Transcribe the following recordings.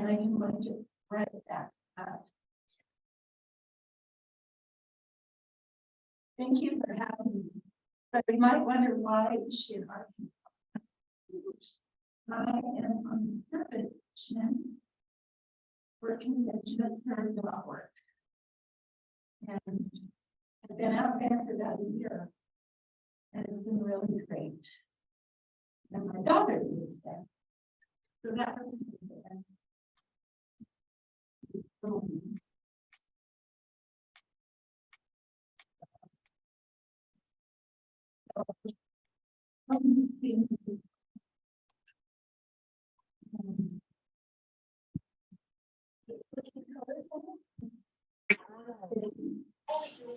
And I can like just spread that out. Thank you for having me. But you might wonder why she and I am on supervision, working at just very well work. And I've been out there for about a year. And it's been really great. And my daughter lives there. So that was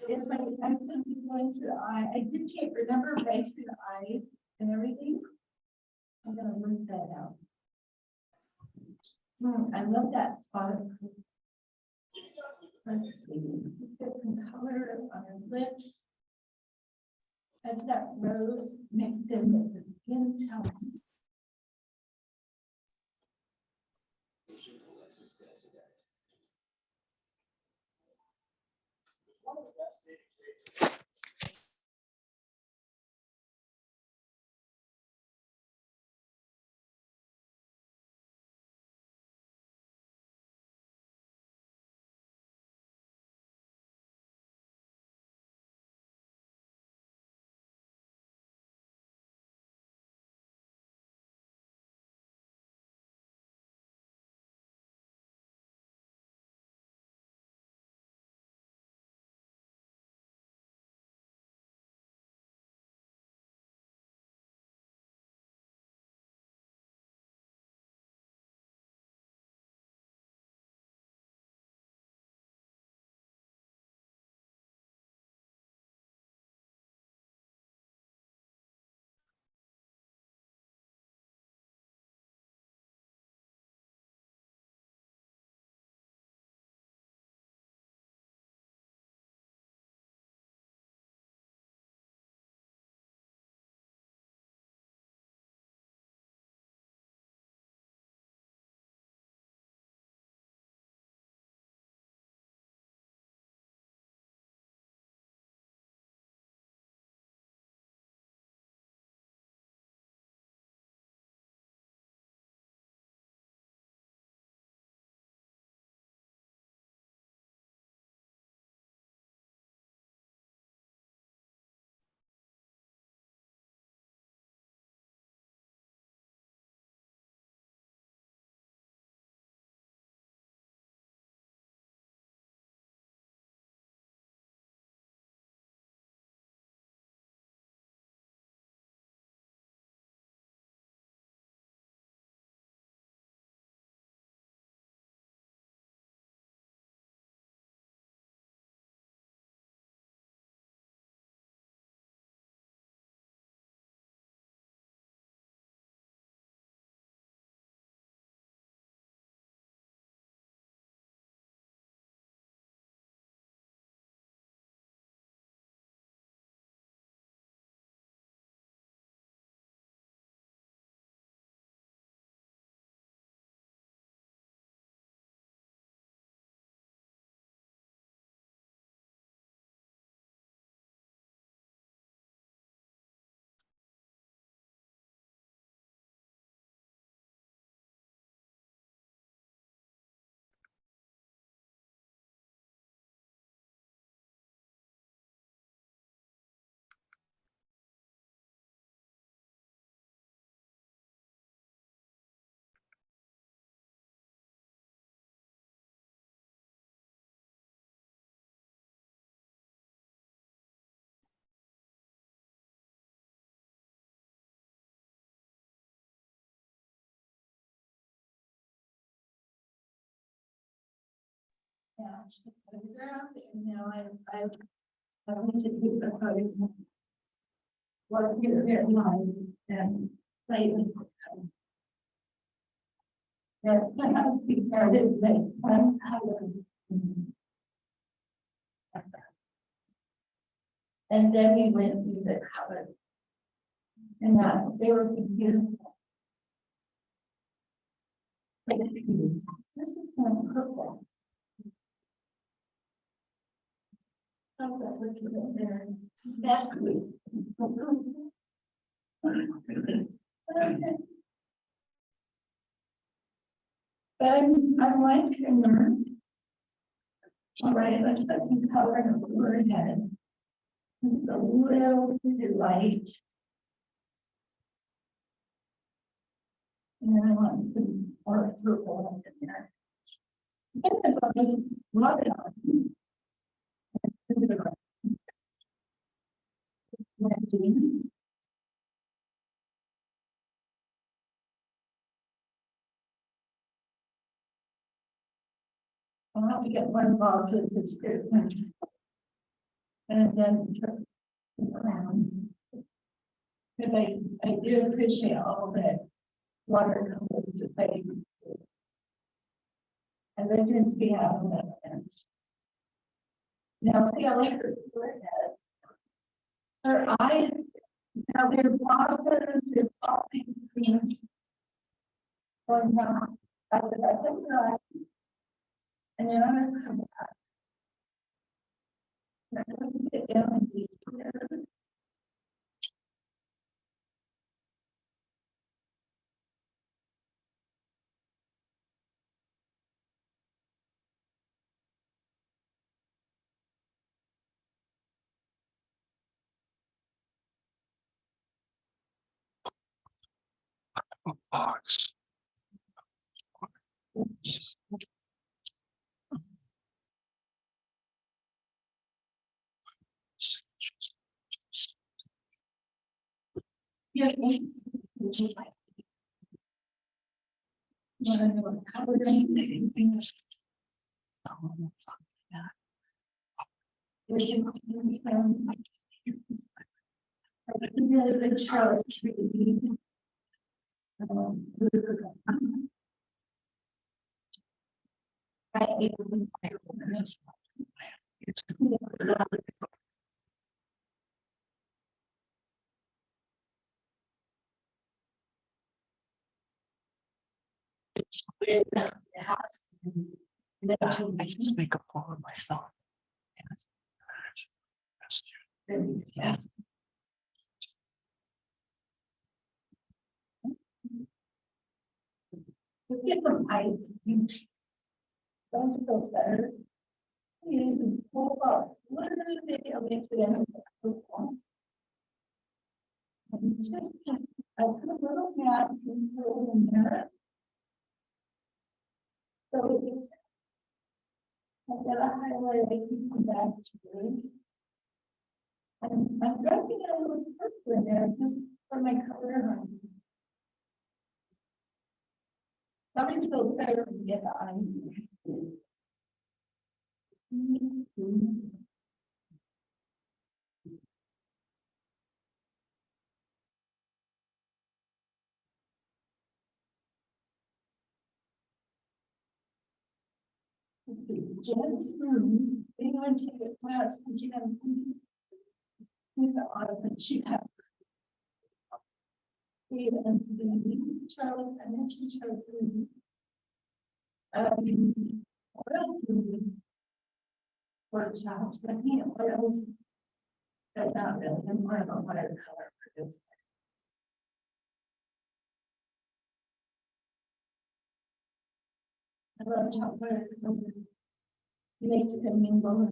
it's like I'm going through the eye. I just can't remember right through the eyes and everything. I'm gonna work that out. I love that spot. Let's see. Get some color on her lips. That's that rose mixed in with the skin tone. Yeah, photograph, and now I want to do the photo. Well, here, very nice and slightly. Yes, I have to be started, like, one hour. And then we went through the color. And they were beautiful. This is kind of purple. Oh, that looks a bit there. That's good. Okay. But I'm like to learn. All right, let's put some color in the word head. It's a little too light. And then I want some more purple up in there. Depends on this love it on. I'll have to get one ball to the description. And then turn around. Because I do appreciate all that watercolors that they do. And they didn't see out of that fence. Now, see, I like her forehead. Her eyes, now their bosses, their popping green. Going down, after that, and then I'm gonna come back. And I'm gonna get down and be here. Box. Yeah. Wanna know what color anything? The Charles tree. I just make a fall of myself. Yeah. Get some ice. Those feels better. Use the pull up. Literally, it makes it in. Just I put a little mat in there. So it's I've got a highlight. I keep them back through. I'm dropping a little purple in there just for my color. Something feels better to get the eye. Jen's room, anyone take a class, and she had with the autumn, she had. And the Charles, and then she chose. Oil workshops, I mean, oils. But not really, I'm more of a watercolor producer. I love chocolate. Makes it mingle.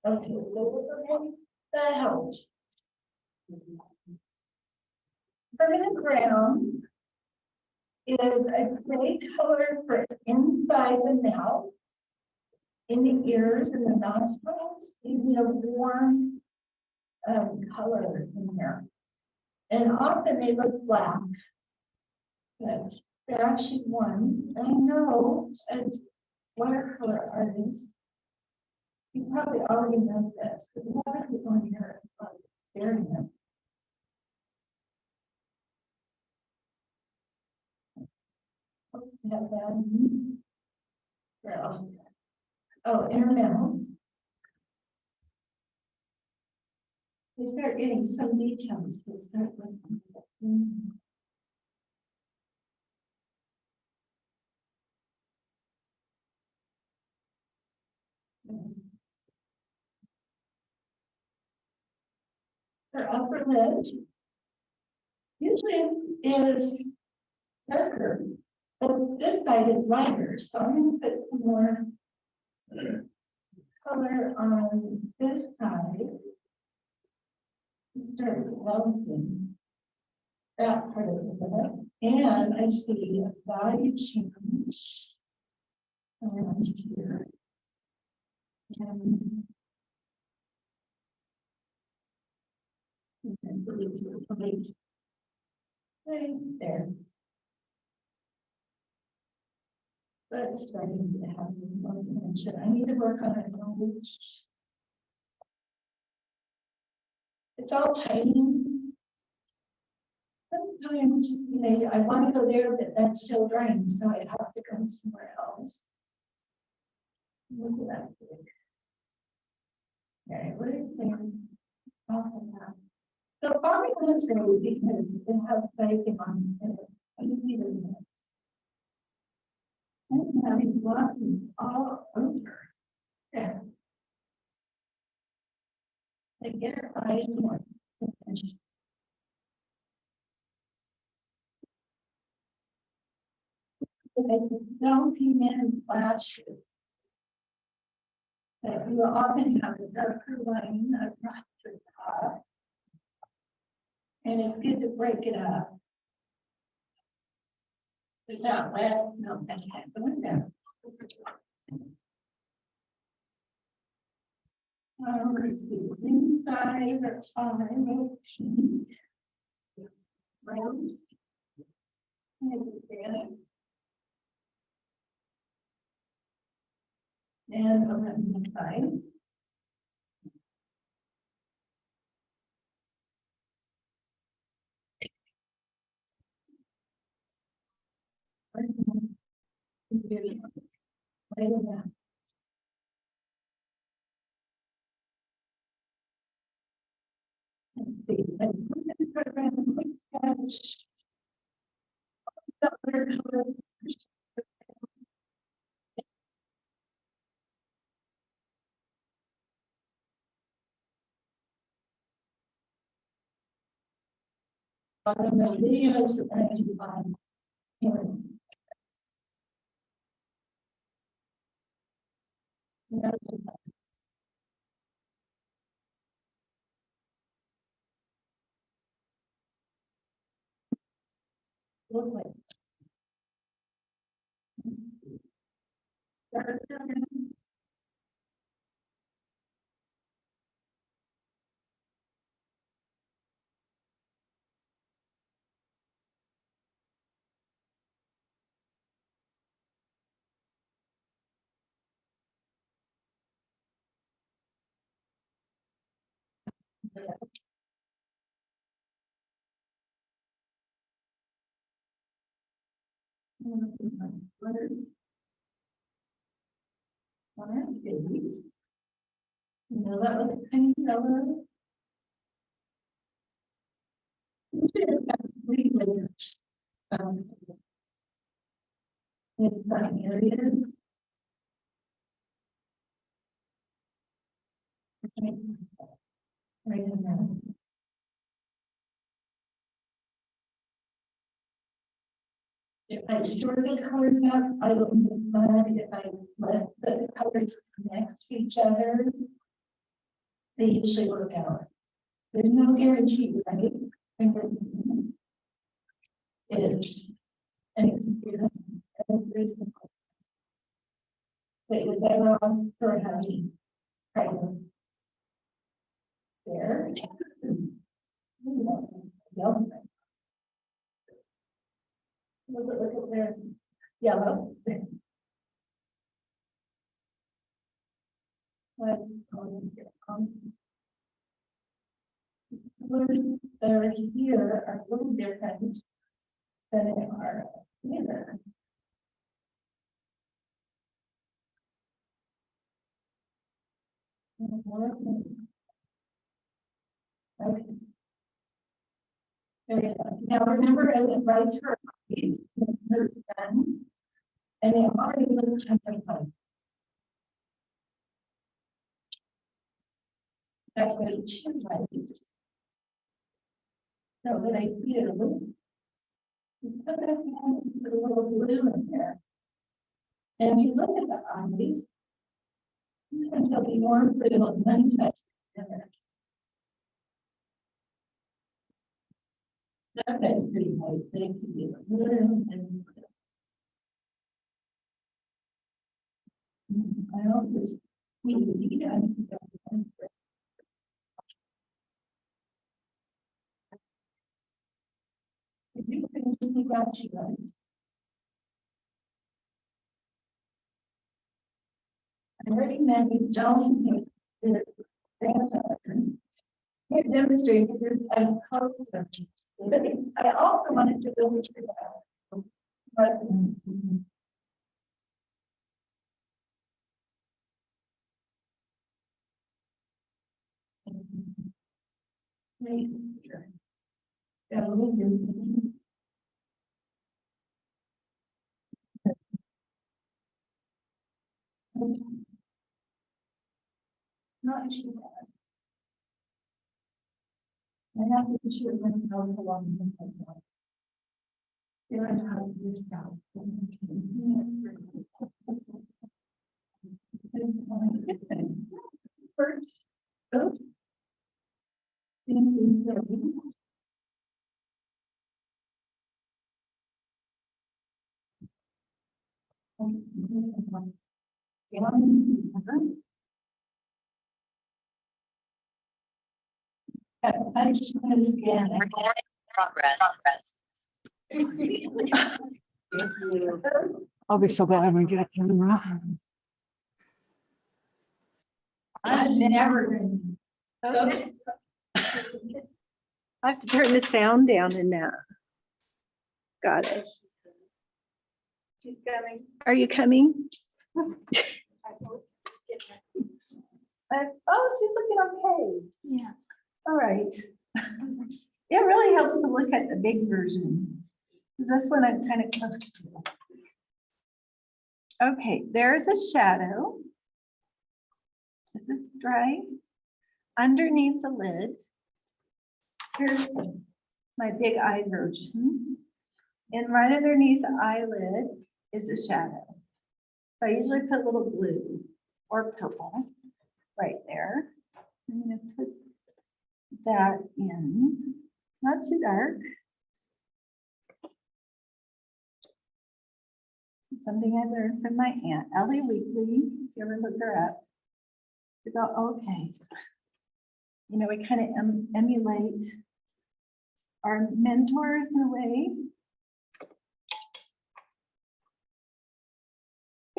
Okay, so that helps. Permanent ground is a great color for inside the mouth, in the ears and the nostrils, even a warm color in there. And often they look black, but they're actually warm. I know as watercolor artists, you probably already know this, but a lot of people in here are experiment. Have that. Where else? Oh, intermittent. We start getting some details to start with. upper lid usually is darker, but this side is lighter, so I'm gonna put some more color on this side. And start developing that part of it. And I see a value change around here. And right there. But it's starting to have more attention. I need to work on it. It's all tiny. Sometimes, I want to go there, but that's still drying, so I have to go somewhere else. Look at that. Okay, what is there? So farming is great because it has bacon on it. I'm having blossoms all over. Yeah. I get her eyes more. Don't in flashes. That you often have a darker line across the top. And it's good to break it up. It's not wet, no, that's not the window. Let's see, inside or on round. And around the side. On the videos that you find here. Look like. Babies. That was kind of yellow. It's got 3 layers. In some areas. Okay. Right in there. If I store the colors up, I will make fun if I let the colors next to each other. They usually work out. There's no guarantee, right? It is. And it's reasonable. But you're better off for having kind there. Look at there. Yellow. Colors that are here are a little different than they are here. Okay. There you go. Now remember, I went right to her eyes, and it already looks something. That's what it should like. So what I do, you put that hand and put a little glue in there. And if you look at the eyes, sometimes they'll be more brittle than untouched together. That's pretty nice. Thank you. I always we you can see that you guys. I recommend you don't I demonstrated this as culture. But I also wanted to illustrate that. But not too bad. I have to shoot myself along the way. There are times this out. First, go. I just want to scan it. Progress. I'll be so glad when we get a camera. I've never. Oops. I have to turn the sound down in that. Got it. She's coming. Are you coming? Oh, she's looking okay. Yeah. All right. It really helps to look at the big version, because this one I'm kind of close to. Okay, there's a shadow. Is this dry? Underneath the lid. Here's my big eye version. And right underneath the eyelid is a shadow. So I usually put a little blue or purple right there. I'm going to put that in, not too dark. Something I learned from my aunt, Ellie Weekly, if you ever look her up, to go, okay. You know, we kind of emulate our mentors in a way.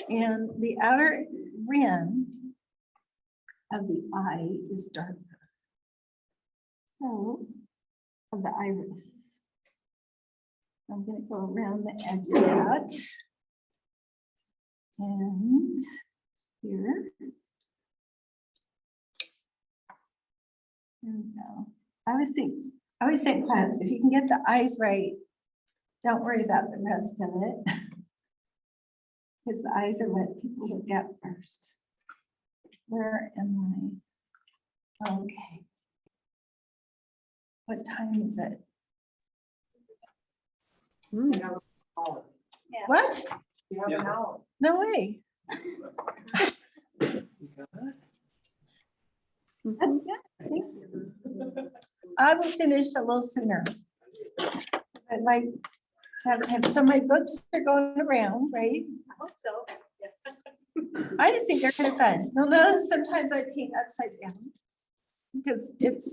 And the outer rim of the eye is darker. So, of the iris. I'm going to go around the edge of that. And here. There we go. I always say, class, if you can get the eyes right, don't worry about the rest of it. Because the eyes are what people look at first. Where am I? Okay. What time is it? What? No way. That's good. Thank you. I will finish a little sooner. I'd like to have some of my books are going around, right? I hope so. I just think they're kind of fun. You'll notice sometimes I paint upside down because it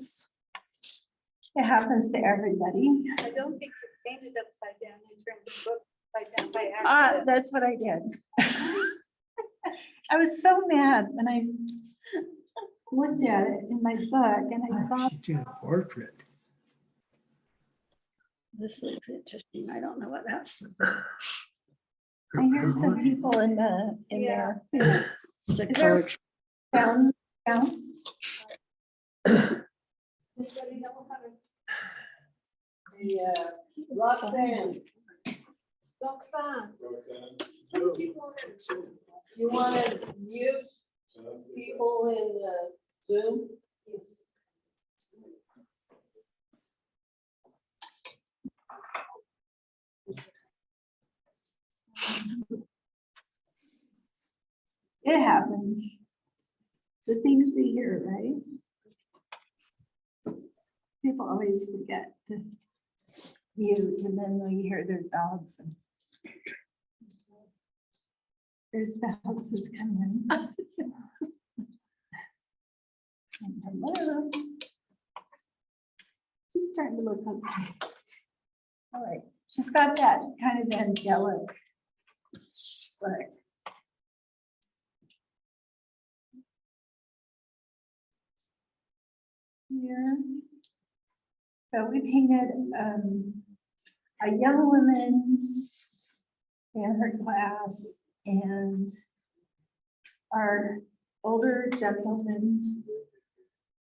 happens to everybody. I don't think you painted upside down in terms of book upside down by accident. That's what I did. I was so mad when I looked at it in my book and I saw. She did a portrait. This looks interesting. I don't know what that's. I hear some people in there. Is there down? Anybody know how to? Yeah, Roxanne. Roxanne. You want to mute people in Zoom? Yes. It happens. The things we hear, right? People always forget to mute, and then we hear their dogs and their spouses come in. Hello. She's starting to look okay. All right, she's got that kind of angelic look. Here. So we painted a young woman and her class and our older gentleman.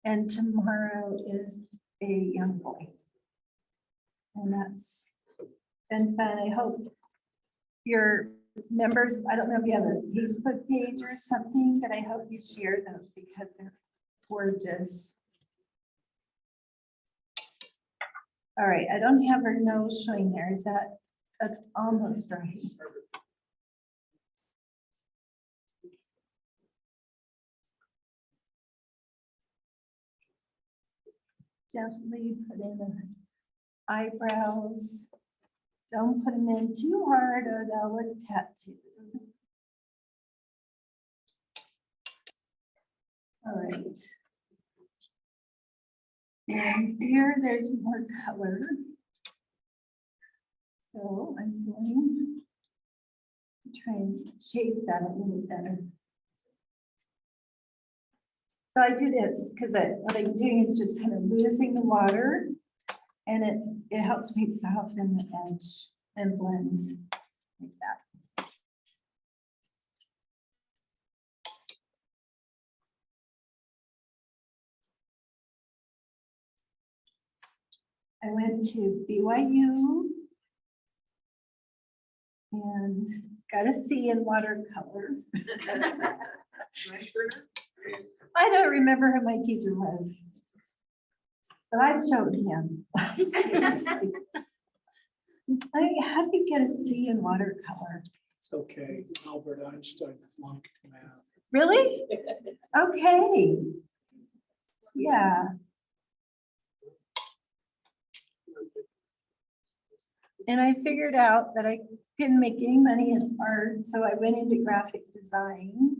And tomorrow is a young boy. And that's been fun. I hope your members, I don't know if you have a Facebook page or something, but I hope you share those because they're gorgeous. All right, I don't have her nose showing there. Is that, that's almost right. Gently put in her eyebrows. Don't put them in too hard or they'll look tattooed. All right. And here there's more color. So I'm going to try and shape that a little better. So I do this because what I'm doing is just kind of losing the water, and it helps me soften the edge and blend like that. I went to BYU and got a C in watercolor. I don't remember who my teacher was, but I showed him. How do you get a C in watercolor? It's okay. Albert Einstein flunked math. Really? Okay. Yeah. And I figured out that I couldn't make any money in art, so I went into graphic design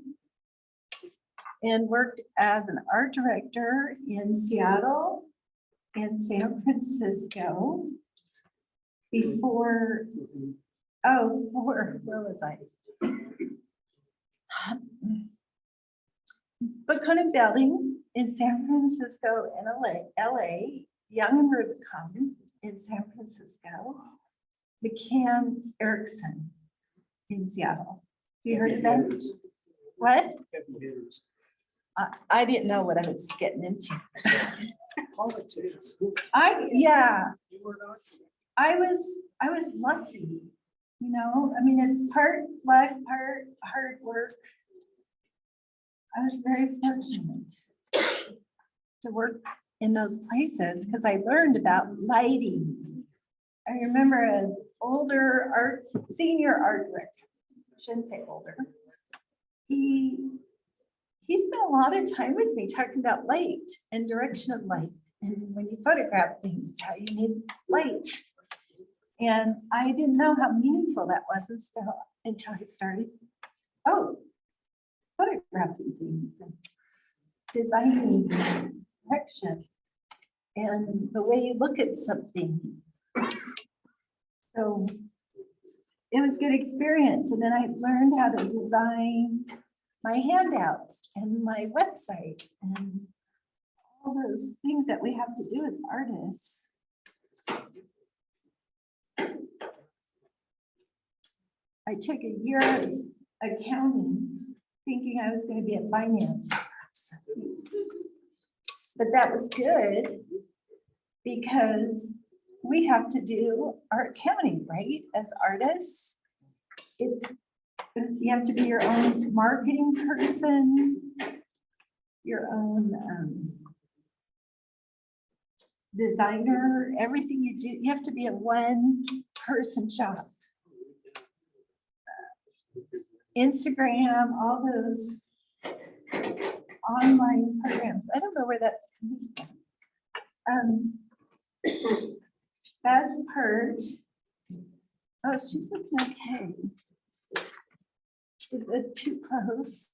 and worked as an art director in Seattle and San Francisco before, where was I? Bacona Belling in San Francisco and LA, Young and Rubicon in San Francisco, McCann Erickson in Seattle. You heard of them? What? Heavy hitters. I didn't know what I was getting into. Politics. Yeah, You were not. I was lucky, you know, I mean, it's part luck, part hard work. I was very fortunate to work in those places because I learned about lighting. I remember an older senior art director, shouldn't say older. He spent a lot of time with me talking about light and direction of light. And when you photograph things, how you need light. And I didn't know how meaningful that was until I started, photographing things and designing direction and the way you look at something. So it was a good experience. And then I learned how to design my handouts and my website and all those things that we have to do as artists. I took a year of accounting, thinking I was going to be a finance person. But that was good because we have to do our accounting, right? As artists, you have to be your own marketing person, your own designer, everything you do, you have to be a one person shop. Instagram, all those online programs. I don't know where that's coming from. That's Pert. Oh, she's looking okay. Is it too close?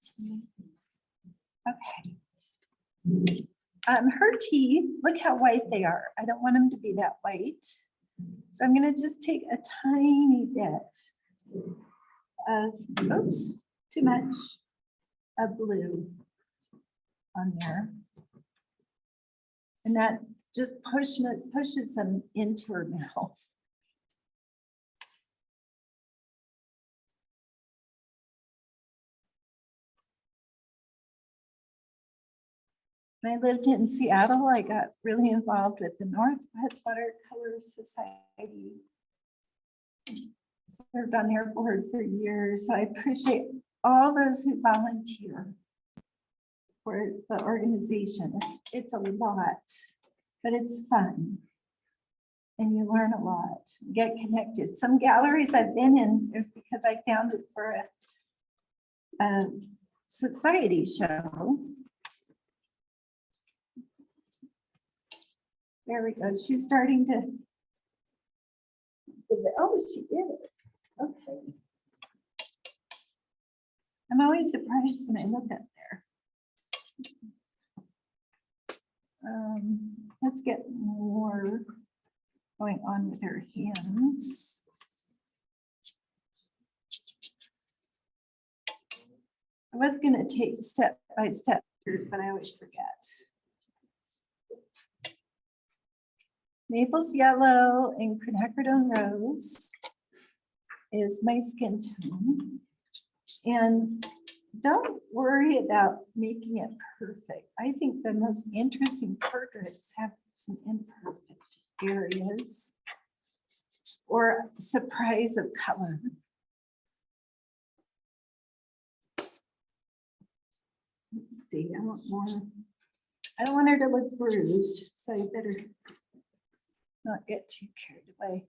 Okay. Her teeth, look how white they are. I don't want them to be that white. So I'm gonna just take a tiny bit of, oops, too much of blue on there. And that just pushes them into her mouth. When I lived in Seattle, I got really involved with the Northwest Watercolor Society. Served on their board for years. So I appreciate all those who volunteer for the organization. It's a lot, but it's fun. And you learn a lot, get connected. Some galleries I've been in is because I found it for a society show. There we go. She's starting to. Oh, she did it. Okay. I'm always surprised when I look up there. Let's get more going on with her hands. I was going to take step by step, but I always forget. Naples yellow and quinacridone rose is my skin tone. And don't worry about making it perfect. I think the most interesting portraits have some imperfect areas or surprise of color. Let's see, I want more. I don't want her to look bruised, so you better not get too carried away.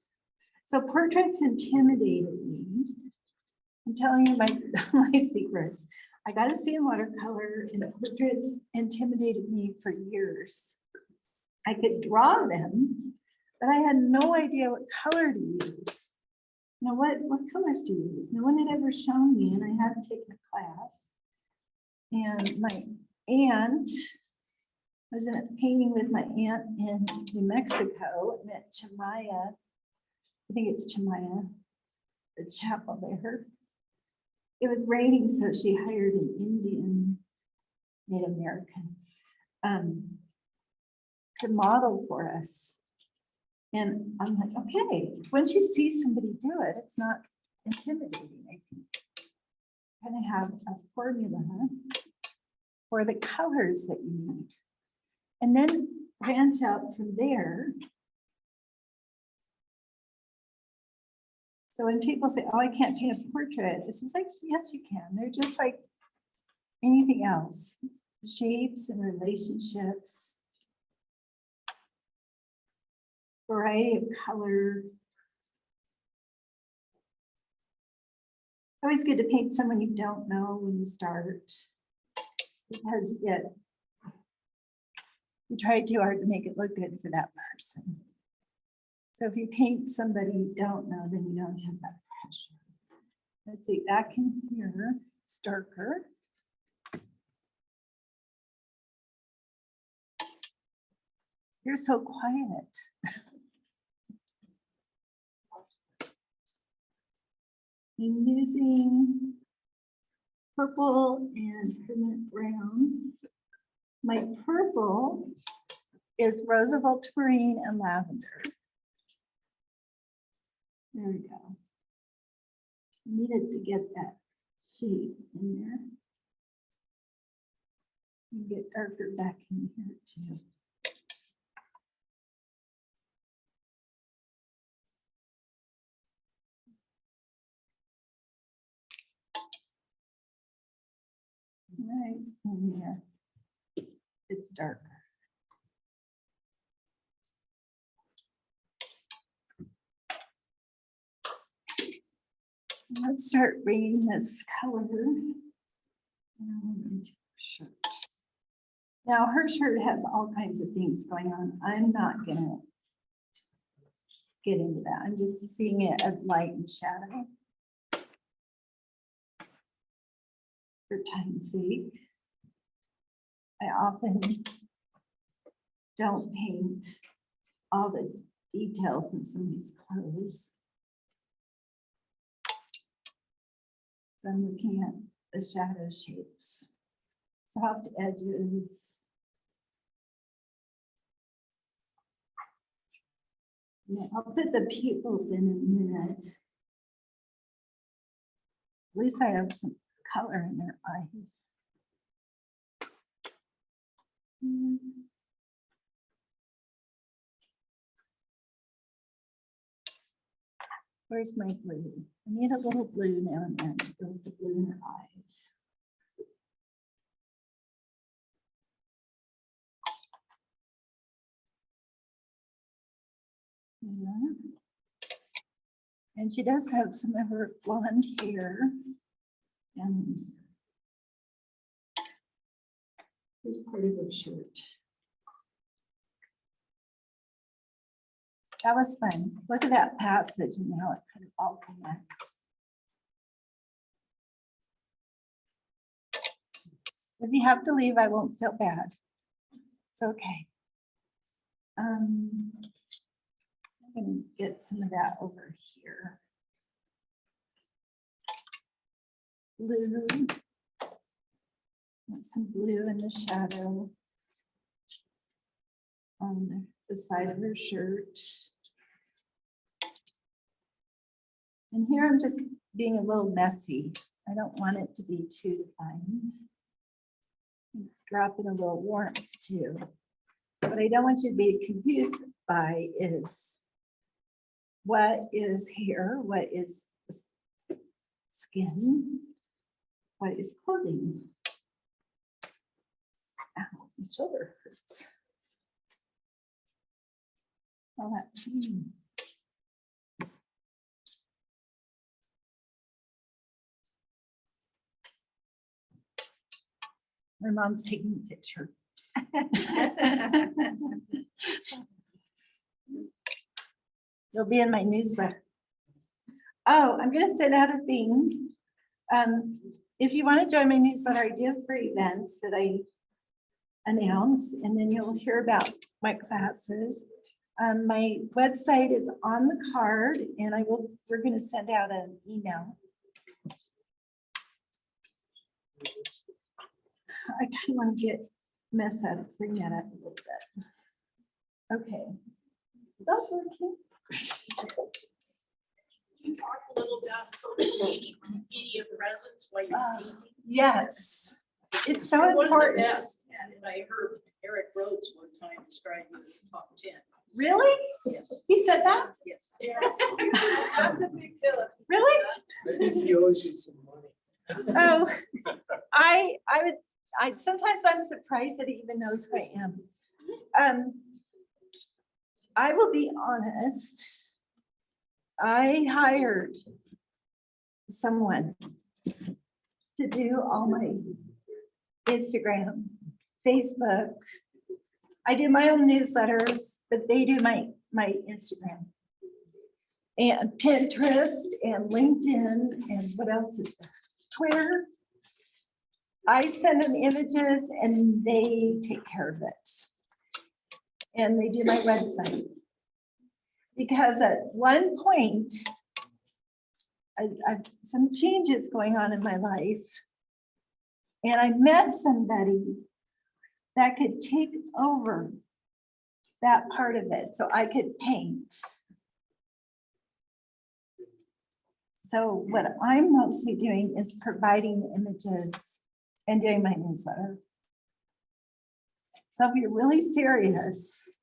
So portraits intimidated me. I'm telling you my secrets. I got to see in watercolor, and portraits intimidated me for years. I could draw them, but I had no idea what color to use. You know, what colors to use? No one had ever shown me, and I had taken a class. And my aunt, I was in a painting with my aunt in New Mexico, and at Chimaya, I think it's Chimaya, the chapel there. It was raining, so she hired an Indian, Native American, to model for us. And I'm like, okay, once you see somebody do it, it's not intimidating, I think. Kind of have a formula for the colors that you need. And then branch out from there. So when people say, oh, I can't paint a portrait, it's just like, yes, you can. They're just like anything else. Shapes and relationships. Variety of color. Always good to paint someone you don't know when you start. Because you try too hard to make it look good for that person. So if you paint somebody you don't know, then you don't have that pressure. Let's see, back in here, it's darker. You're so quiet. I'm using purple and permanent brown. My purple is rose of ultramarine and lavender. There we go. Needed to get that shade in there. And get darker back in here too. Right in there. It's darker. Let's start bringing this color. Shirt. Now her shirt has all kinds of things going on. I'm not gonna get into that. I'm just seeing it as light and shadow. For time's sake. I often don't paint all the details in somebody's clothes. So I'm looking at the shadow shapes, soft edges. Yeah, I'll put the pupils in a minute. At least I have some color in their eyes. Where's my blue? I need a little blue now and then to go with the blue in their eyes. Yeah. And she does have some of her blonde hair. And here's part of her shirt. That was fun. Look at that passage and how it kind of all connects. If you have to leave, I won't feel bad. It's okay. I'm gonna get some of that over here. Blue. Want some blue in the shadow on the side of her shirt. And here I'm just being a little messy. I don't want it to be too defined. Drop in a little warmth too. What I don't want you to be confused by is what is hair, what is skin, what is clothing. Ow, my shoulder hurts. All that. My mom's taking a picture. It'll be in my newsletter. Oh, I'm going to send out a thing. If you want to join my newsletter, I do have free events that I announce, and then you'll hear about my classes. My website is on the card, and we're going to send out an email. I kind of want to mess that up, bring that up a little bit. Okay. That's working. You talk a little about social media presence while you're painting. Yes, it's so You're one of the important. best at it. I heard Eric Rhodes one time describe you as top 10. Really? Yes. He said that? Yes. That's a big deal. Really? I think he owes you some money. Oh, I sometimes I'm surprised that he even knows who I am. I will be honest. I hired someone to do all my Instagram, Facebook. I do my own newsletters, but they do my Instagram and Pinterest and LinkedIn and what else is there? Twitter. I send them images and they take care of it. And they do my website. Because at one point, I've some changes going on in my life. And I met somebody that could take over that part of it so I could paint. So what I'm mostly doing is providing the images and doing my newsletter. So if you're really serious,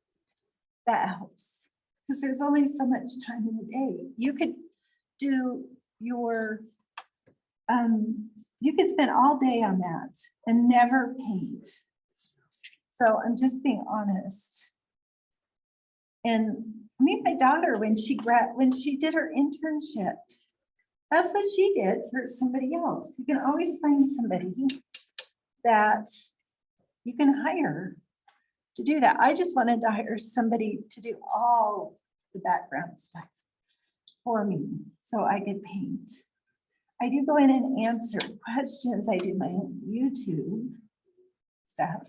that helps. Because there's only so much time in the day. You could do your, you could spend all day on that and never paint. So I'm just being honest. And I mean, my daughter, when she did her internship, That's what she did for somebody else. You can always find somebody that you can hire to do that. I just wanted to hire somebody to do all the background stuff for me so I could paint. I do go in and answer questions. I do my own YouTube stuff.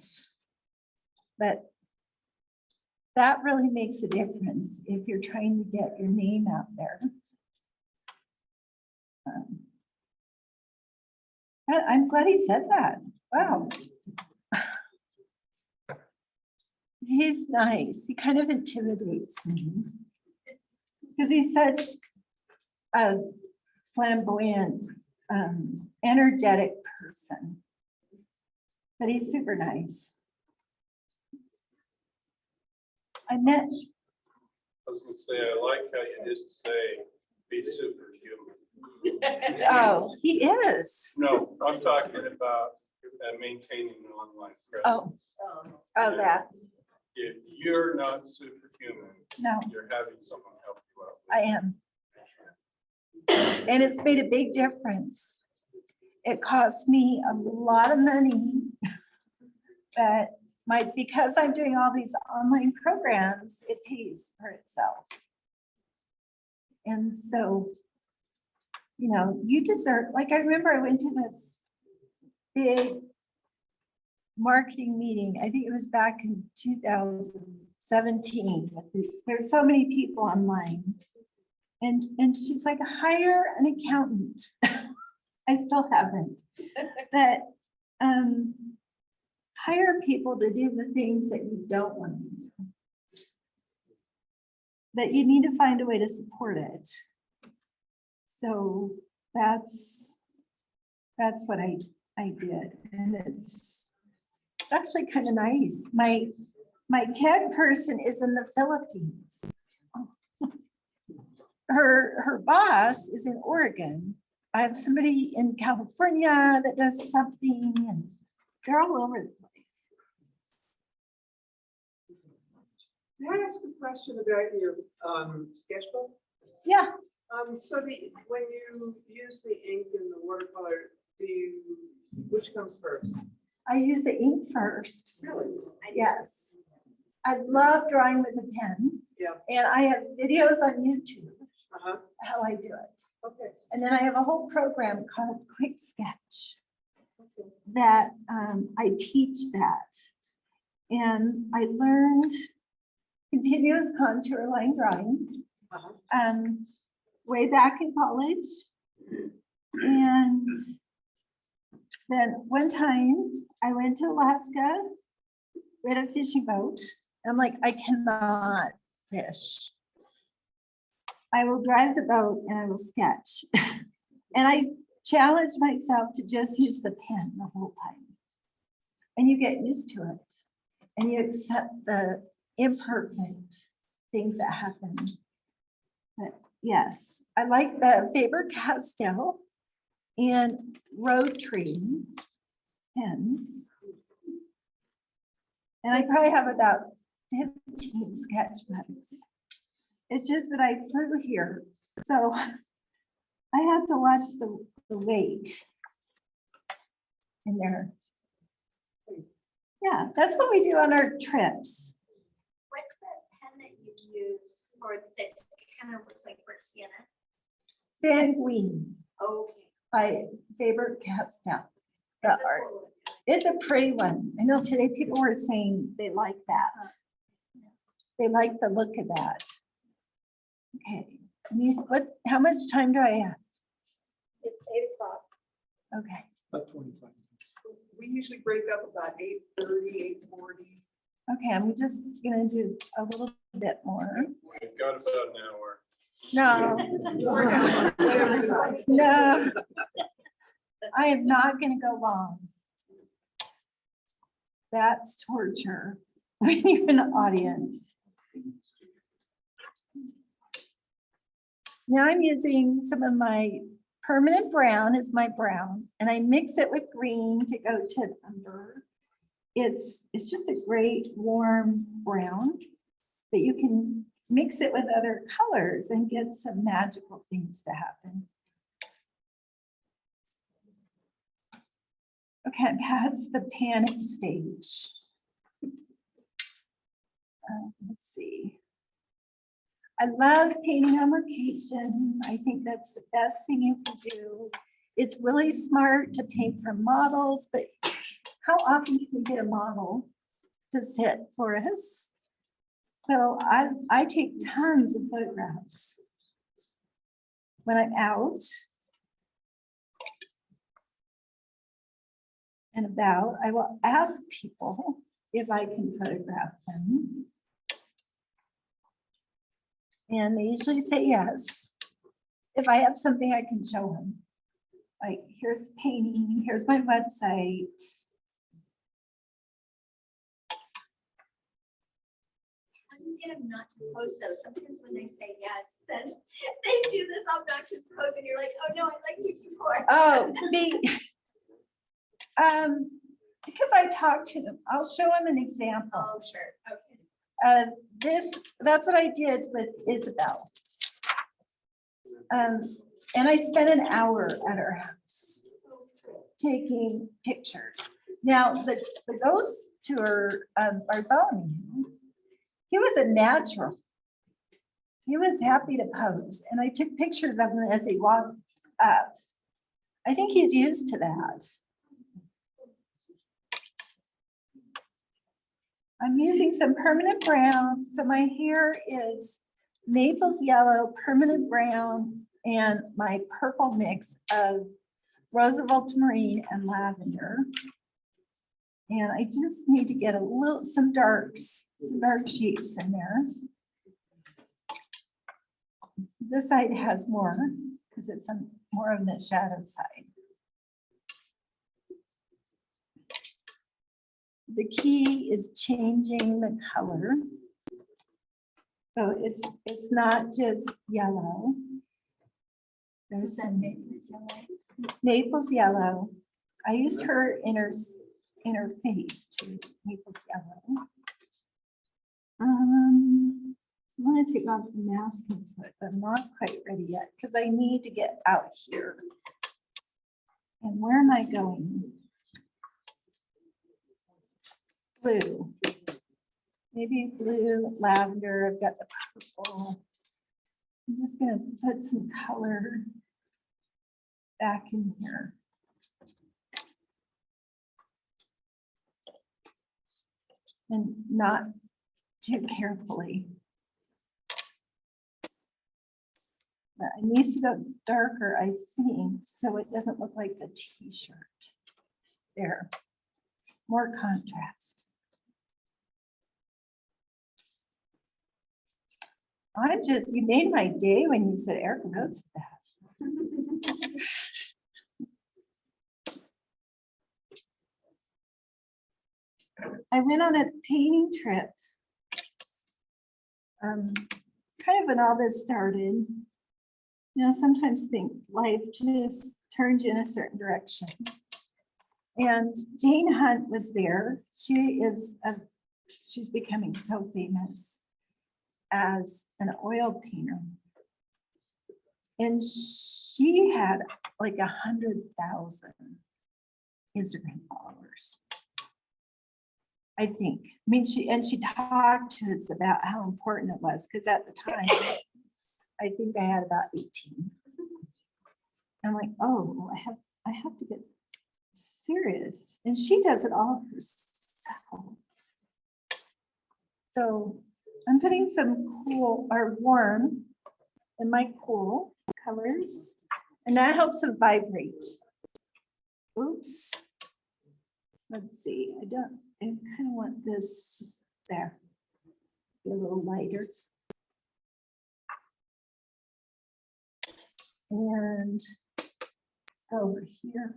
But that really makes a difference if you're trying to get your name out there. I'm glad he said that. Wow. He's nice. He kind of intimidates me because he's such a flamboyant, energetic person. But he's super nice. I met. I was gonna say, I like how you didn't say be superhuman. Oh, he is. No, I'm talking about maintaining an online presence. Oh, that. If you're not superhuman, No, you're having someone help you out. I am. And it's made a big difference. It cost me a lot of money, but because I'm doing all these online programs, it pays for itself. And so, you know, you deserve, like, I remember I went to this big marketing meeting. I think it was back in 2017. There's so many people online. And she's like, hire an accountant. I still haven't. But hire people to do the things that you don't want to do. But you need to find a way to support it. So that's what I did. And it's actually kind of nice. My TED person is in the Philippines. Her boss is in Oregon. I have somebody in California that does something, and they're all over the place. May I ask a question about your sketchbook? Yeah, When you use the ink and the watercolor, which comes first? I use the ink first. Really? Yes. I love drawing with a pen. Yeah. And I have videos on YouTube Uh-huh. how I do it. Okay. And then I have a whole program called Quick Sketch that I teach that. And I learned continuous contour line drawing Uh-huh. way back in college. And then one time I went to Alaska, we had a fishing boat. I'm like, I cannot fish. I will drive the boat and I will sketch. And I challenged myself to just use the pen the whole time. And you get used to it. And you accept the imperfect things that happen. But yes, I like the Faber-Castell and Rotary pens. And I probably have about 15 sketchbooks. It's just that I flew here, so I have to watch the weight in there. Yeah, that's what we do on our trips. What's the pen that you use for that kind of looks like brick sienna? Sanguine Okay. by Faber-Castell. The Is it art. cool? It's a pretty one. I know today people were saying they like that. They like the look of that. Okay, how much time do I have? It's 8:00. Okay, About 25 minutes. We usually break up about 8:30, 8:40. okay, I'm just gonna do a little bit more. We've got about an hour. No, no. I am not gonna go long. That's torture when you're in an audience. Now I'm using some of my permanent brown as my brown, and I mix it with green to go to umber. It's just a great warm brown, but you can mix it with other colors and get some magical things to happen. Okay, I'm past the panic stage. Let's see. I love painting on location. I think that's the best thing you can do. It's really smart to paint from models, but how often can we get a model to sit for us? So I take tons of photographs when I'm out and about. I will ask people if I can photograph them. And they usually say yes. If I have something I can show them. Like, here's painting, here's my website. How do you get them not to post those? Sometimes when they say yes, then they do this obnoxious pose and you're like, oh no, I liked you before. Oh, because I talked to them, I'll show them an example. Oh, sure, okay. That's what I did with Isabel. And I spent an hour at her house taking pictures. Now, the ghost tour of Bartholomew, he was a natural. He was happy to pose, and I took pictures of him as he walked up. I think he's used to that. I'm using some permanent brown. So my hair is Naples yellow, permanent brown, and my purple mix of Roosevelt marine and lavender. And I just need to get some dark shapes in there. This side has more because it's more on the shadow side. The key is changing the color. So it's not just yellow. There's some Naples yellow. I used her in her face too, Naples yellow. I want to take off the mask and foot, but I'm not quite ready yet because I need to get out here. And where am I going? Blue. Maybe blue, lavender. I've got the purple. I'm just going to put some color back in here. And not too carefully. But it needs to go darker, I think, so it doesn't look like the t-shirt. There, more contrast. You made my day when you said Erica wrote that. I went on a painting trip. Kind of when all this started. You know, sometimes think life just turns you in a certain direction. And Jane Hunt was there. She's becoming so famous as an oil painter. And she had like 100,000 Instagram followers. I think. I mean, she talked to us about how important it was, because at the time, I think I had about 18. I'm like, oh, I have to get serious. And she does it all herself. So I'm putting some cool or warm in my cool colors, and that helps them vibrate. Oops. Let's see. I kind of want this there. Be a little lighter. And let's go over here.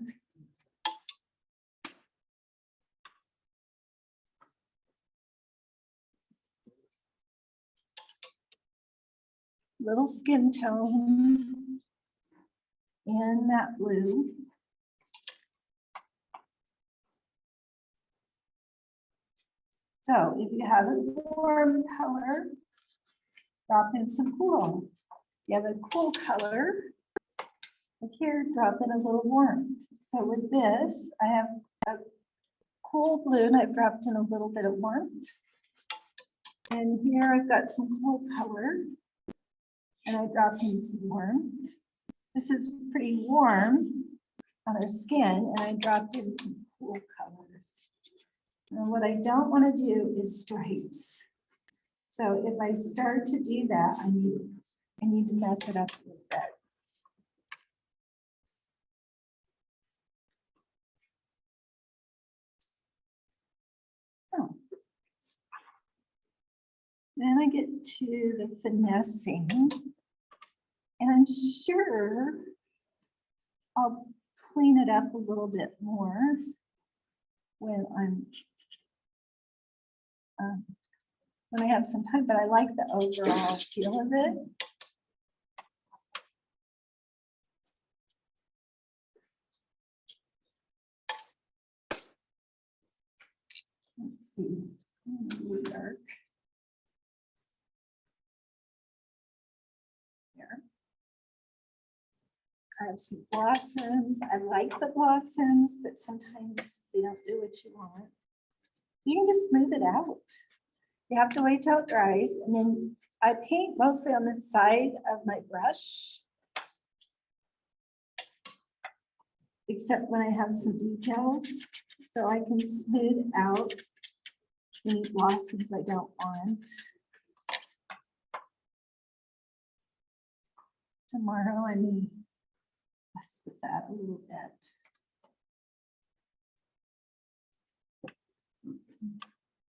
Little skin tone and that blue. So if you have a warm color, drop in some cool. If you have a cool color, like here, drop in a little warm. So with this, I have a cool blue, and I've dropped in a little bit of warmth. And here I've got some cool color, and I dropped in some warmth. This is pretty warm on our skin, and I dropped in some cool colors. And what I don't want to do is stripes. So if I start to do that, I need to mess it up a little bit. Oh. Then I get to the finessing, and I'm sure I'll clean it up a little bit more when I have some time, but I like the overall feel of it. Let's see. Really dark. Here. I have some blossoms. I like the blossoms, but sometimes they don't do what you want. You can just smooth it out. You have to wait till it dries, and then I paint mostly on the side of my brush, except when I have some details, so I can smooth out any blossoms I don't want. Tomorrow I may mess with that a little bit.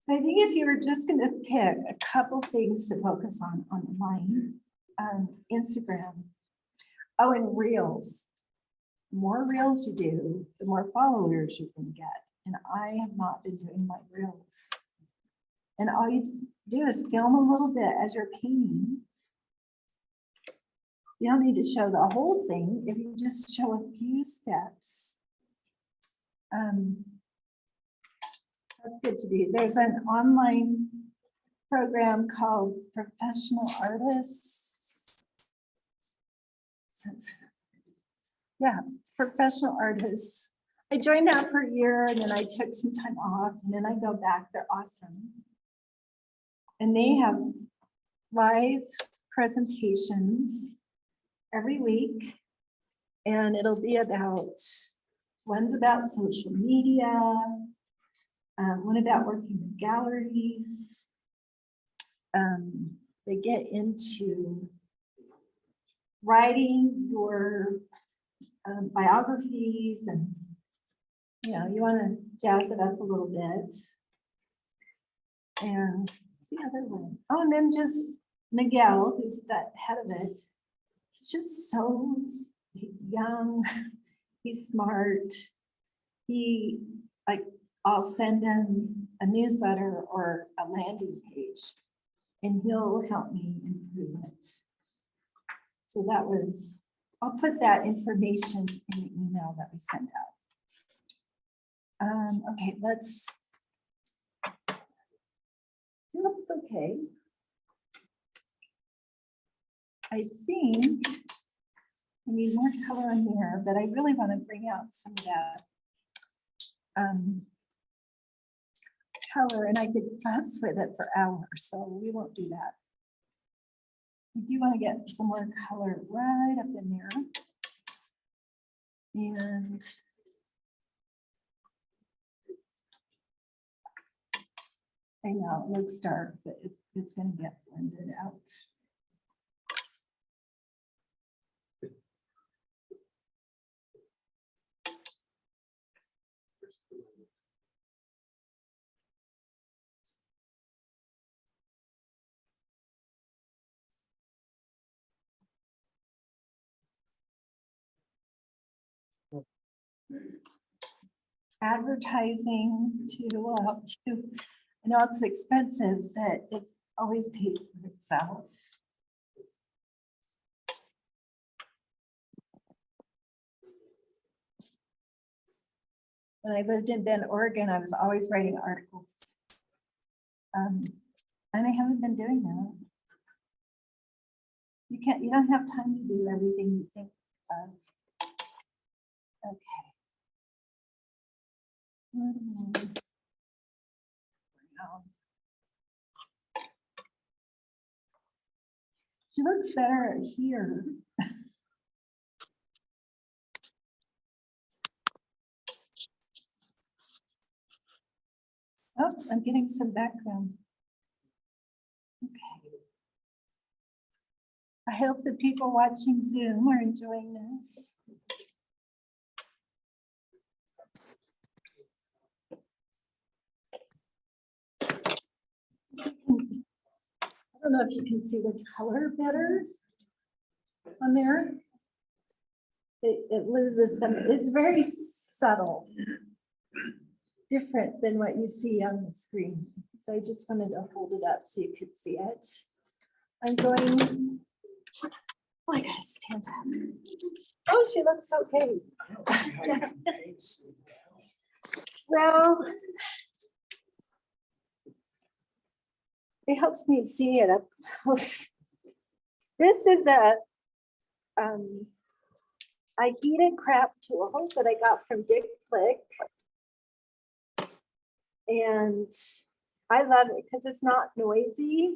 So I think if you were just going to pick a couple things to focus on online, Instagram, oh, and Reels. The more Reels you do, the more followers you can get. And I have not been doing my Reels. And all you do is film a little bit as you're painting. You don't need to show the whole thing if you just show a few steps. That's good to do. There's an online program called Professional Artists. Yeah, it's Professional Artists. I joined that for a year, and then I took some time off, and then I go back. They're awesome. And they have live presentations every week, and it'll be one's about social media, one about working with galleries. They get into writing your biographies, and you want to jazz it up a little bit. And what's the other one? Oh, and then just Miguel, who's the head of it. He's just he's young, he's smart. I'll send him a newsletter or a landing page, and he'll help me improve it. So I'll put that information in the email that we send out. Okay, it looks okay. I think I need more color in there, but I really want to bring out some of that color, and I could fuss with it for hours, so we won't do that. We do want to get some more color right up in there. And I know it looks dark, but it's going to get blended out. Advertising to help you. I know it's expensive, but it's always paid for itself. When I lived in Bend, Oregon, I was always writing articles. And I haven't been doing that. You don't have time to do everything you think of. Okay. Wow. She looks better here. Oh, I'm getting some background. Okay. I hope the people watching Zoom are enjoying this. So I don't know if you can see the color better on there. It loses some, it's very subtle. Different than what you see on the screen. So I just wanted to hold it up so you could see it. I'm going, oh, I gotta stand up. Oh, she looks okay. I don't see how you can paint so Well, it helps me see it up close. This is a heated craft tool that I got from Dick Click. And I love it because it's not noisy.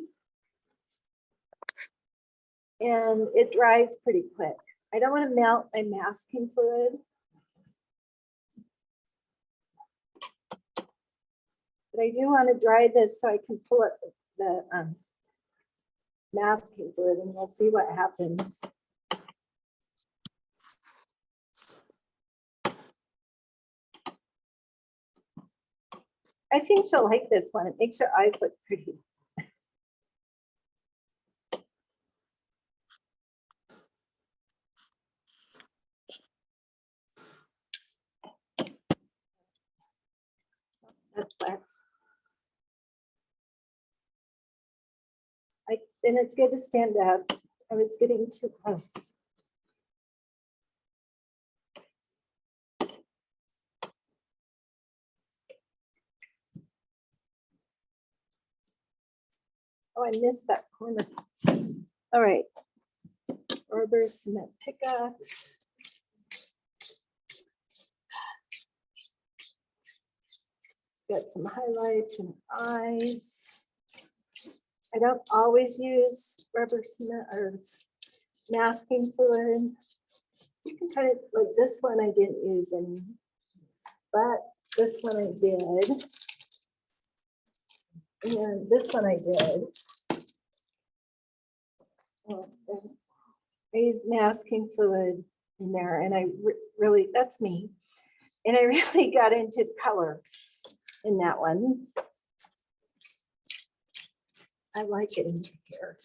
And it dries pretty quick. I don't want to melt my masking fluid. But I do want to dry this so I can pull up the masking fluid and we'll see what happens. I think she'll like this one. It makes her eyes look pretty. That's where. And it's good to stand up. I was getting too close. Oh, I missed that corner. All right. Rubber cement pickup. It's got some highlights and eyes. I don't always use rubber cement or masking fluid. You can kind of like this one I didn't use any, but this one I did. And this one I did. I used masking fluid in there and I really, that's me. And I really got into color in that one. I like it in here.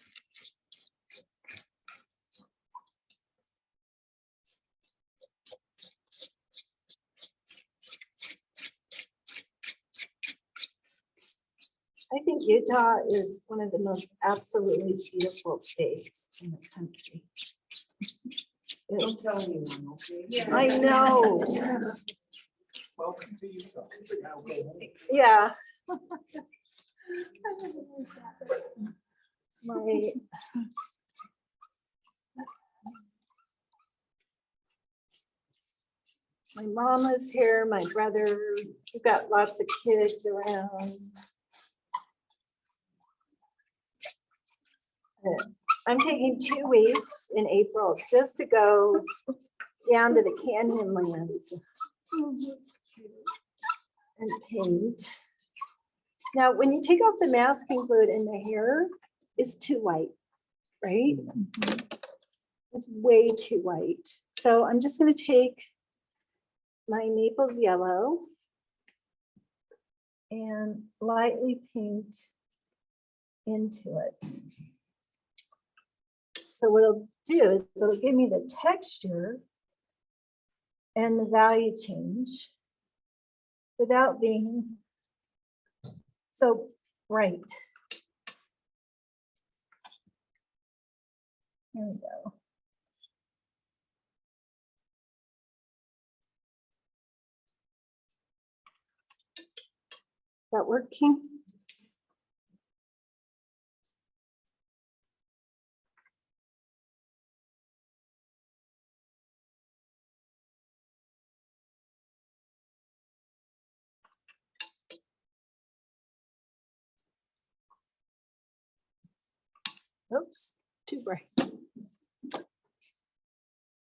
I think Utah is one of the most absolutely beautiful states in the country. Don't tell anyone, okay? I know. welcome to Utah. Now go home. Yeah. My mom lives here, my brother, we've got lots of kids around. I'm taking 2 weeks in April just to go down to the Canyonlands and paint. Now, when you take off the masking fluid in the hair, it's too white, right? It's way too white. So I'm just going to take my Naples yellow and lightly paint into it. So what it'll do is it'll give me the texture and the value change without being so bright. There we go. Is that working? Oops, too bright.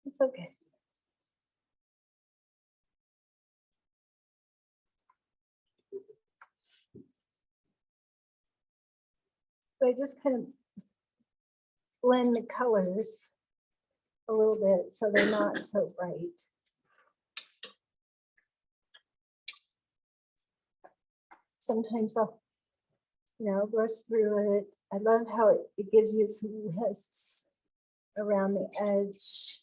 It's okay. So I just kind of blend the colors a little bit so they're not so bright. Sometimes I'll, brush through it. I love how it gives you some wisps around the edge.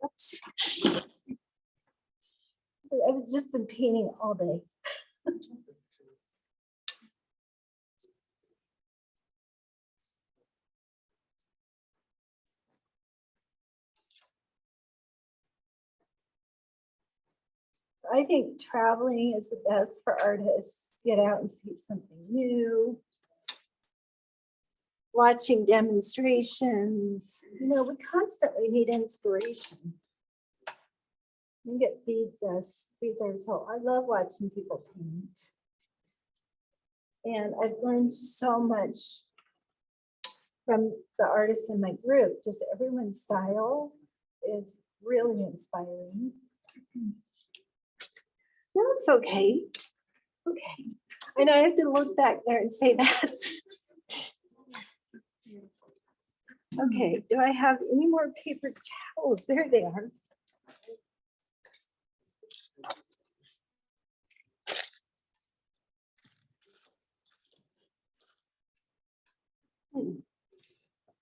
Oops. I've just been painting all day. I think traveling is the best for artists. Get out and see something new. Watching demonstrations. We constantly need inspiration. I think it feeds our soul. I love watching people paint. And I've learned so much from the artists in my group. Just everyone's style is really inspiring. That looks okay. Okay. I know I have to look back there and say that's. Okay, do I have any more paper towels? There they are.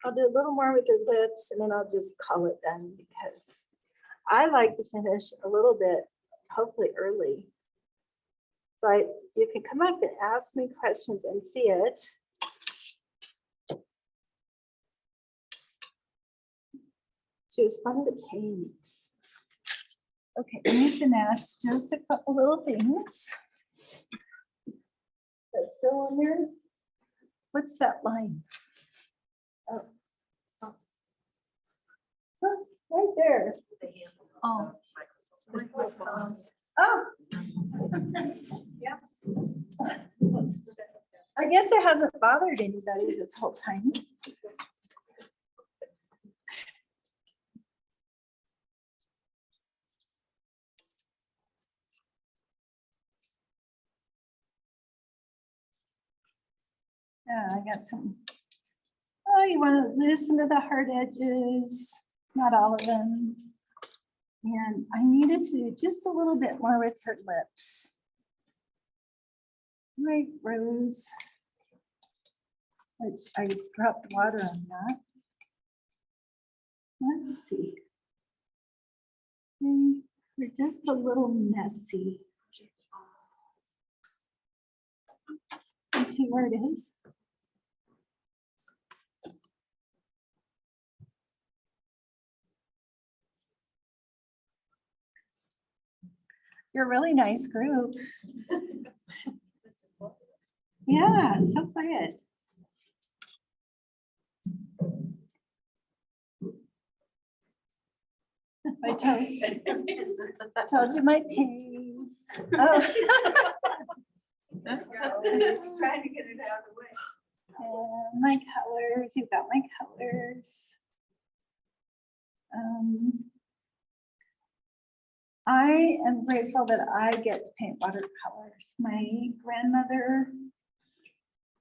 I'll do a little more with the lips and then I'll just call it done because I like to finish a little bit, hopefully early. So you can come up and ask me questions and see it. She was fun to paint. Okay, let me finesse just a couple little things. That's still on there. What's that line? Oh. Huh, right there. Oh. Oh. Yeah. I guess it hasn't bothered anybody this whole time. Yeah, I got some. Oh, you want to loosen to the hard edges, not all of them. And I needed to do just a little bit more with her lips. Right, Rose. Which I dropped water on that. Let's see. We're just a little messy. You see where it is? You're a really nice group. Yeah, so quiet. I told you my pace. Oh. Trying to get it out of the way. And my colors, you've got my colors. I am grateful that I get to paint watercolors. My grandmother,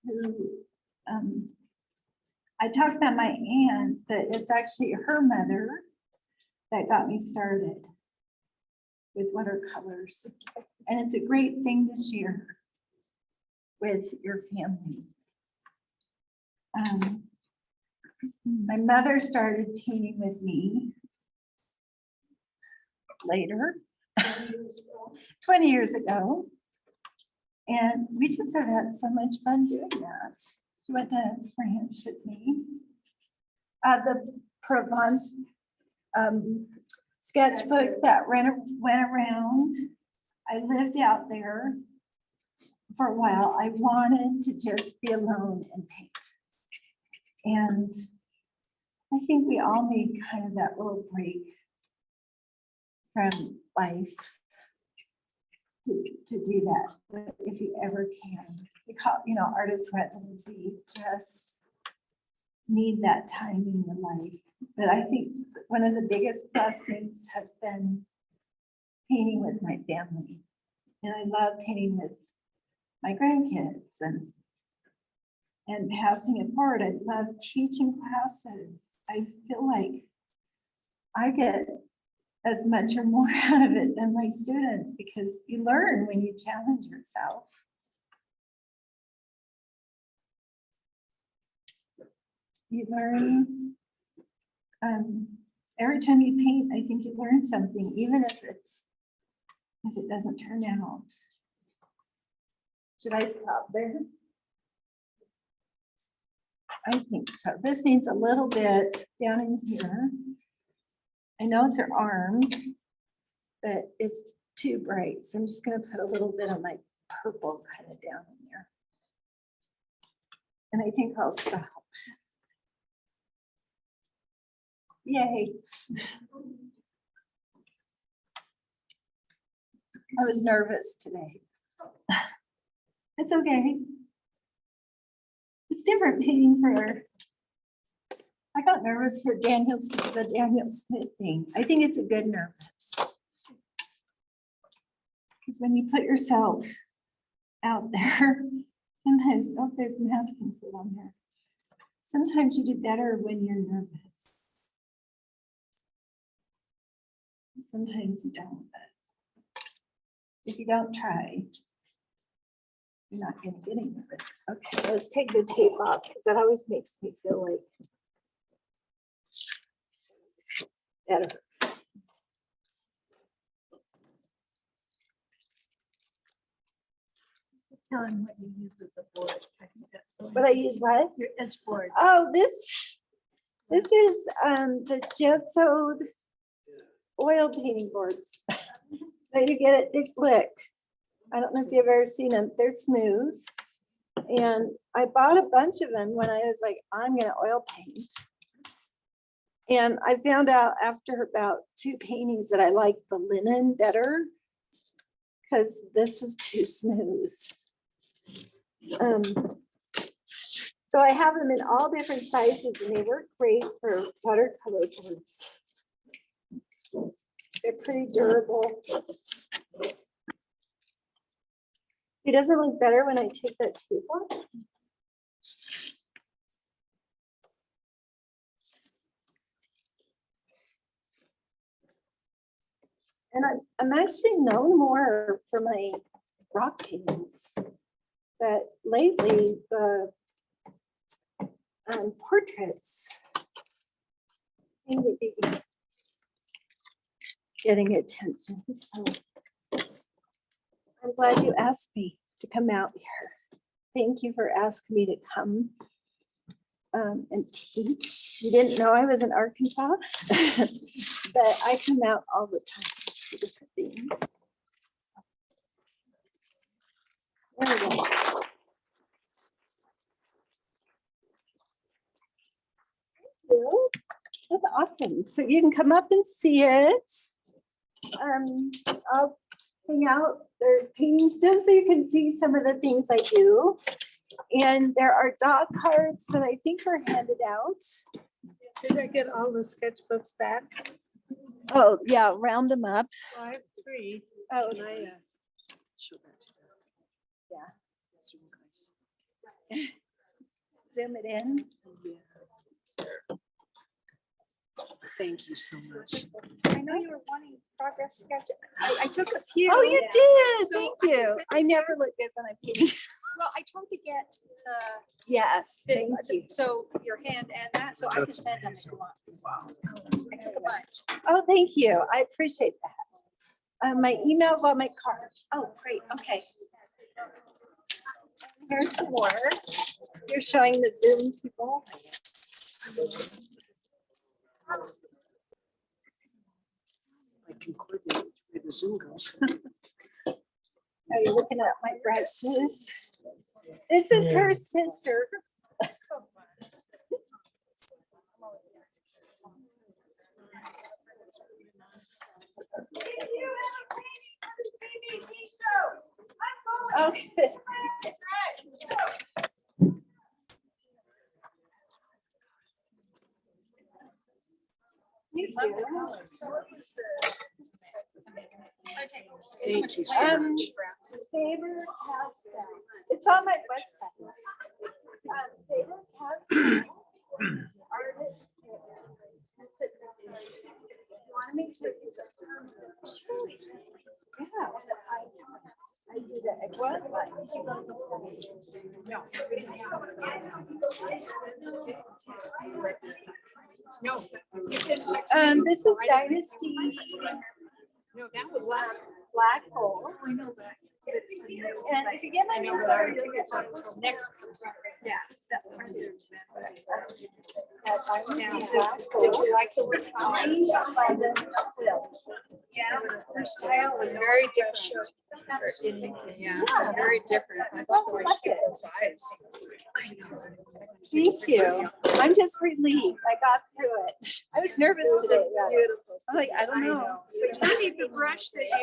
who I talked about my aunt, but it's actually her mother that got me started with watercolors. And it's a great thing to share with your family. My mother started painting with me later, 20 years ago. And we just have had so much fun doing that. She went to France with me. The Provence sketchbook that went around. I lived out there for a while, I wanted to just be alone and paint. And I think we all need kind of that little break from life to do that, but if you ever can. We call, artist residency, just need that time in your life. But I think one of the biggest blessings has been painting with my family. And I love painting with my grandkids and passing it forward. I love teaching classes. I feel like I get as much or more out of it than my students because you learn when you challenge yourself. You learn, every time you paint, I think you learn something, even if it doesn't turn out. Should I stop there? I think so. This needs a little bit down in here. I know it's her arm, but it's too bright. So I'm just going to put a little bit of my purple kind of down in there. And I think I'll stop. Yay. I was nervous today. It's okay. It's different painting for, I got nervous for the Daniel Smith thing. I think it's a good nervous. Because when you put yourself out there, sometimes, oh, there's masking food on there. Sometimes you do better when you're nervous. Sometimes you don't, but if you don't try, you're not going to get anywhere. Okay, let's take the tape off because that always makes me feel like better. Tell him what you use as a board. I think that's so What I use what? Your edge board. Oh, this is the gessoed oil painting boards that you get at Dick Blick. I don't know if you've ever seen them. They're smooth. And I bought a bunch of them when I was like, I'm gonna oil paint. And I found out after about 2 paintings that I like the linen better because this is too smooth. So I have them in all different sizes and they work great for watercolor boards. They're pretty durable. It doesn't look better when I take that tape off. And I'm actually known more for my rock paintings, but lately the portraits seem to be getting attention. So I'm glad you asked me to come out here. Thank you for asking me to come and teach. You didn't know I was in Arkansas, but I come out all the time to different things. There we go. Thank you. That's awesome. So you can come up and see it. I'll hang out. There's paintings just so you can see some of the things I do. And there are dog cards that I think are handed out. Did I get all the sketchbooks back? Oh, yeah, round them up. I have 3. Oh, And I, Show that to them. yeah. Zoom guys. Zoom it in. Thank you so much. I know you were wanting progress sketch. I took a few. Oh, you did. So Thank I can you. send I never look good when I'm painting. Well, I tried to get Yes, thank you. so your hand and that, so I can That's send them if amazing. you want. Wow. I took a bunch. Oh, thank you. I appreciate that. My email's on my card. Oh, great. Okay. Here's some more. You're showing the Zoom people. I can coordinate where the Zoom goes. Oh, you looking at my brushes. This is her sister. Okay. Thank you so Um, much. Favorite pastime. It's on my website. Favorite pastime. Artist. That's it. You want to make sure it's yeah. I do the extra this is Dynasty. No, that was last. Black hole. I know that. And if you get my newsletter, you'll get some Next. Yeah. That one too. Did you like the word? Yeah. Her style was very different. Yeah, very different. I love the way she had those eyes. Thank you. I'm just relieved. I got through it. I was nervous today. Beautiful. I'm like, I don't know. But you need the brush that you